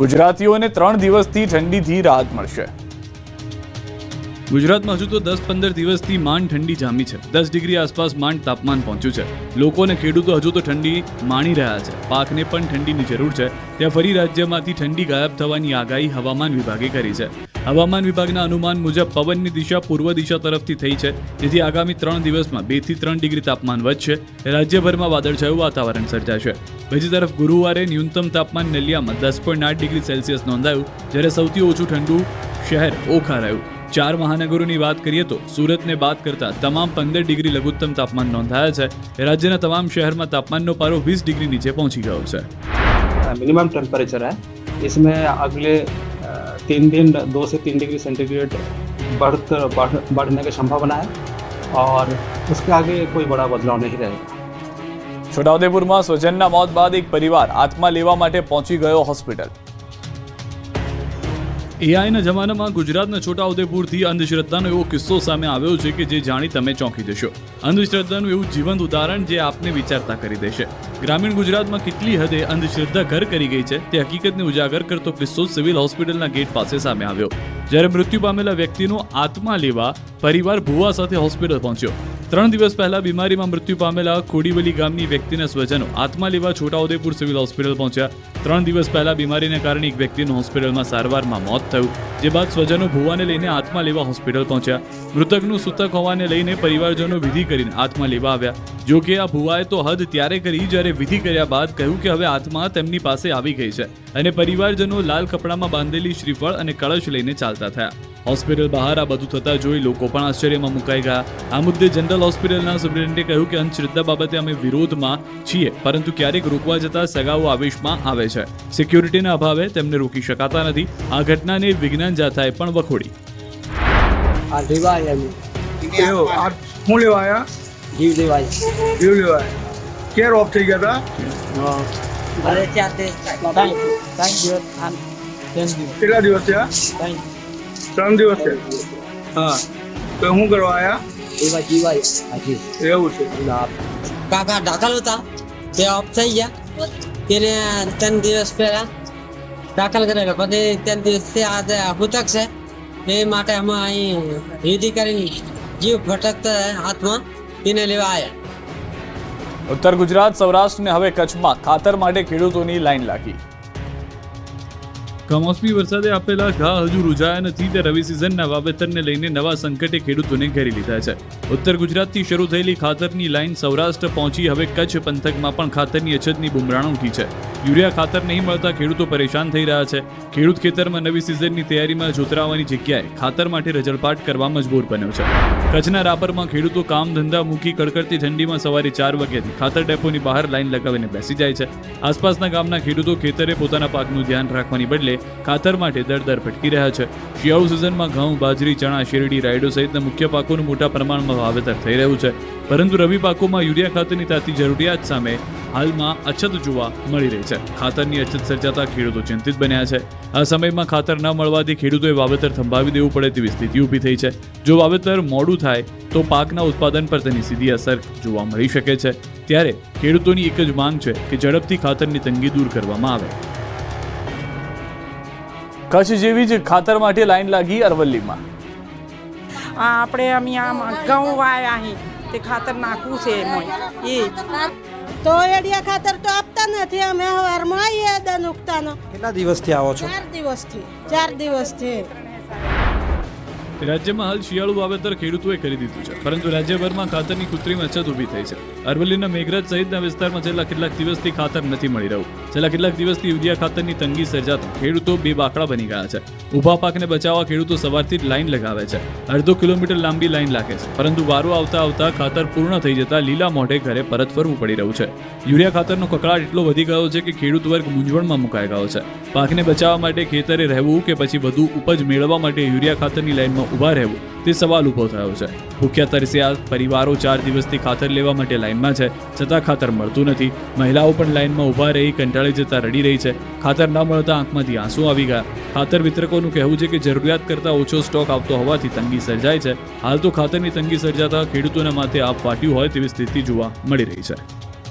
ગુજરાતીઓને 3 દિવસથી ઠંડીથી રાહત મળશે। ગુજરાતમાં હજુ તો 10-15 દિવસથી માંડ ઠંડી જામી છે। 10 ડિગ્રી આસપાસ માંડ તાપમાન પહોંચ્યું છે। લોકો અને ખેડૂતો હજુ તો ઠંડી માણી રહ્યા છે। પાકને પણ ઠંડીની જરૂર છે। ત્યાં ફરી રાજ્યમાંથી ઠંડી ગાયબ થવાની આગાહી હવામાન વિભાગે કરી છે। હવામાન વિભાગના અનુમાન મુજબ પવનની દિશા પૂર્વ દિશા તરફથી થઈ છે, જેથી આગામી 3 દિવસમાં 2 થી 3 ડિગ્રી તાપમાન વધશે। રાજ્યભરમાં વાદળછાયું વાતાવરણ સર્જાશે। બીજી તરફ ગુરુવારે ન્યૂનતમ તાપમાન નલિયામાં 10.8 ડિગ્રી સેલ્સિયસ નોંધાયું, જ્યારે સૌથી ઓછું ઠંડુ શહેર ઓખા રહ્યું। 4 મહાનગરોની વાત કરીએ તો સુરતને બાદ કરતા તમામ 15 ડિગ્રી લઘુત્તમ તાપમાન નોંધાયા છે। રાજ્યના તમામ શહેરમાં તાપમાનનો પારો 20 ડિગ્રી નીચે પહોંચી ગયો છે। मिनिमम टेम्परेचर है, इसमें अगले 3 दिन 2 से 3 डिग्री सेंटीग्रेड बढ़ने की संभावना है और उसके आगे कोई बड़ा बदलाव नहीं रहेगा। છોટાઉદેપુરમાં સ્વજનના મોત બાદ એક પરિવાર આત્મા લેવા માટે પહોંચી ગયો હોસ્પિટલ। એઆઈના જમાનામાં ગુજરાતના છોટાઉદેપુરથી અંધશ્રદ્ધાનો એવો કિસ્સો સામે આવ્યો છે કે જે જાણી તમે ચોંકી જશો। અંધશ્રદ્ધાનું એવું જીવંત ઉદાહરણ જે આપને વિચારતા કરી દેશે। ગ્રામીણ ગુજરાતમાં કેટલી હદે અંધશ્રદ્ધા ઘર કરી ગઈ છે તે હકીકતને ઉજાગર કરતો કિસ્સો સિવિલ હોસ્પિટલના ગેટ પાસે સામે આવ્યો, જ્યારે મૃત્યુ પામેલા વ્યક્તિનો આત્મા લેવા પરિવાર ભુવા સાથે હોસ્પિટલ પહોંચ્યો। 3 દિવસ પહેલા બીમારીમાં મૃત્યુ પામેલા ખોડીવલી ગામની વ્યક્તિના સ્વજનો આત્મા લેવા છોટાઉદેપુર સિવિલ હોસ્પિટલ પહોંચ્યા। 3 દિવસ પહેલા બીમારીને કારણે એક વ્યક્તિનું હોસ્પિટલમાં સારવારમાં મોત થયું, જે બાદ સ્વજનો ભુવાને લઈને આત્મા લેવા હોસ્પિટલ પહોંચ્યા। મૃતકનું સૂતક હોવાને લઈને પરિવારજનો વિધિ કરીને આત્મા લેવા આવ્યા। જો કે આ ભુવાએ તો હદ ત્યારે કરી જ્યારે વિધિ કર્યા બાદ કહ્યું કે હવે આત્મા તેમની પાસે આવી ગઈ છે, અને પરિવારજનો લાલ કપડામાં બાંધેલી શ્રીફળ અને કળશ લઈને ચાલતા થયા। હોસ્પિટલ બહાર આ બધું થતા જોઈ લોકો પણ આશ્ચર્યમાં મુકાઈ ગયા। આ મુદ્દે જનરલ હોસ્પિટલના સુપ્રિન્ટેન્ડન્ટે કહ્યું કે અંધશ્રદ્ધા બાબતે અમે વિરોધમાં છીએ, પરંતુ ક્યારેક રોકવા જતા સગાઓ આવેશમાં આવે છે। સિક્યુરિટીના અભાવે તેમને રોકી શકાતા નથી। આ ઘટનાને વિજ્ઞાન જાથાએ પણ વખોડી। હું લેવા આવ્યા? જીવ લેવાય જીવ લેવા ક્યારે ઓફ થઈ ગયા હતા? અરે ચાતે કેટલા દિવસ થયા? 3 દિવસ છે। હા, તો શું કરવા આવ્યા? એવા જીવાય હજી એવું છે। કાકા દાખલ હતા તે ઓફ થઈ ગયા, તેને 3 દિવસ પહેલા દાખલ કરેલા, પછી 3 દિવસથી આજે હૂતક છે, એ માટે અમે અહીં વિધિ કરીને જીવ ભટકતા હાથમાં તેને લેવા આવ્યા। ઉત્તર ગુજરાત, સૌરાષ્ટ્ર ને હવે કચ્છમાં ખાતર માટે ખેડૂતોની લાઈન લાગી। કમોસમી વરસાદે આપેલા ઘા હજુ રૂઝાયા નથી, તે રવિ સિઝનના વાવેતરને લઈને નવા સંકટે ખેડૂતોને ઘેરી લીધા છે। ઉત્તર ગુજરાતથી શરૂ થયેલી ખાતરની લાઈન સૌરાષ્ટ્ર પહોંચી હવે કચ્છ પંથકમાં પણ ખાતરની અછતની બુમરાણ ઉઠી છે। યુરિયા ખાતર નહીં મળતા ખેડૂતો પરેશાન થઈ રહ્યા છે। ખેડૂત ખેતરમાં નવી સિઝનની તૈયારીમાં જોતરાવાની જગ્યાએ ખાતર માટે રજળપાટ કરવા મજબૂર બન્યો છે। કચ્છના રાપરમાં ખેડૂતો કામ ધંધા મૂકી કડકડતી ઠંડીમાં સવારે 4 વાગ્યાથી ખાતર ડેપોની બહાર લાઈન લગાવીને બેસી જાય છે। આસપાસના ગામના ખેડૂતો ખેતરે પોતાના પાકનું ધ્યાન રાખવાની બદલે ખાતર માટે દર ભટકી રહ્યા છે। શિયાળુ સિઝનમાં ઘઉં, બાજરી, ચણા, શેરડી, રાયડો સહિતના મુખ્ય પાકોનું મોટા પ્રમાણમાં વાવેતર થઈ રહ્યું છે, પરંતુ રવિ પાકોમાં યુરિયા ખાતરની તાતી જરૂરિયાત સામે હાલમાં અછત જોવા મળી રહી છે। ખાતરની અછત સર્જાતા ખેડૂતો ચિંતિત બન્યા છે। આ સમયમાં ખાતર ન મળવાથી ખેડૂતોએ વાવેતર થંભાવી દેવું પડે તેવી સ્થિતિ ઊભી થઈ છે। જો વાવેતર મોડું થાય તો પાકના ઉત્પાદન પર તેની સીધી અસર જોવા મળી શકે છે। ત્યારે ખેડૂતોની એક જ માંગ છે કે ઝડપથી ખાતરની તંગી દૂર કરવામાં આવે। કચ્છ જેવી જ ખાતર માટે લાઈન લાગી અરવલ્લીમાં। આપણે અમે આમ ઘઉં વાયા અહીં તે ખાતર નાખવું છે એ તો એડિયા ખાતર તો આપતા નથી, અમે હવારમાં આવીએ દન ઉગતાનો। કેટલા દિવસથી આવો છો? 4 દિવસથી રાજ્યમાં હાલ શિયાળુ વાવેતર ખેડૂતોએ કરી દીધું છે, પરંતુ રાજ્યભરમાં ખાતરની કૃત્રિમ અછત ઊભી થઈ છે। અરવલ્લીના મેઘરજ સહિતના વિસ્તારમાં છેલ્લા કેટલાક દિવસથી ખાતર નથી મળી રહ્યું। છેલ્લા કેટલાક દિવસથી યુરિયા ખાતરની તંગી સર્જાતા ખેડૂતો બેબાકડા બની ગયા છે। ઊભા પાકને બચાવવા ખેડૂતો સવારથી જ લાઈન લગાવે છે। અડધો કિલોમીટર લાંબી લાઈન લાગે છે, પરંતુ વારો આવતા ખાતર પૂર્ણ થઈ જતા લીલા મોઢે ઘરે પરત ફરવું પડી રહ્યું છે। યુરિયા ખાતરનો કકળાટ એટલો વધી ગયો છે કે ખેડૂત વર્ગ મૂંઝવણમાં મુકાઈ ગયો છે। પાકને બચાવવા માટે ખેતરે રહેવું કે પછી વધુ ઉપજ મેળવવા માટે યુરિયા ખાતરની લાઈનમાં ઊભા રહેવું તે સવાલ ઊભો થયો છે। ભૂખ્યા તરસ્યા પરિવારો 4 દિવસથી ખાતર લેવા માટે લાઈનમાં છે, છતાં ખાતર મળતું નથી। મહિલાઓ પણ લાઈનમાં ઊભા રહી કંટાળી જતા રડી રહી છે। ખાતર ન મળતા આંખમાંથી આંસુ આવી ગયા। ખાતર વિતરકોનું કહેવું છે કે જરૂરિયાત કરતાં ઓછો સ્ટોક આવતો હોવાથી તંગી સર્જાય છે। હાલ તો ખાતરની તંગી સર્જાતા ખેડૂતોના માથે આપ વાટ્યું હોય તેવી સ્થિતિ જોવા મળી રહી છે।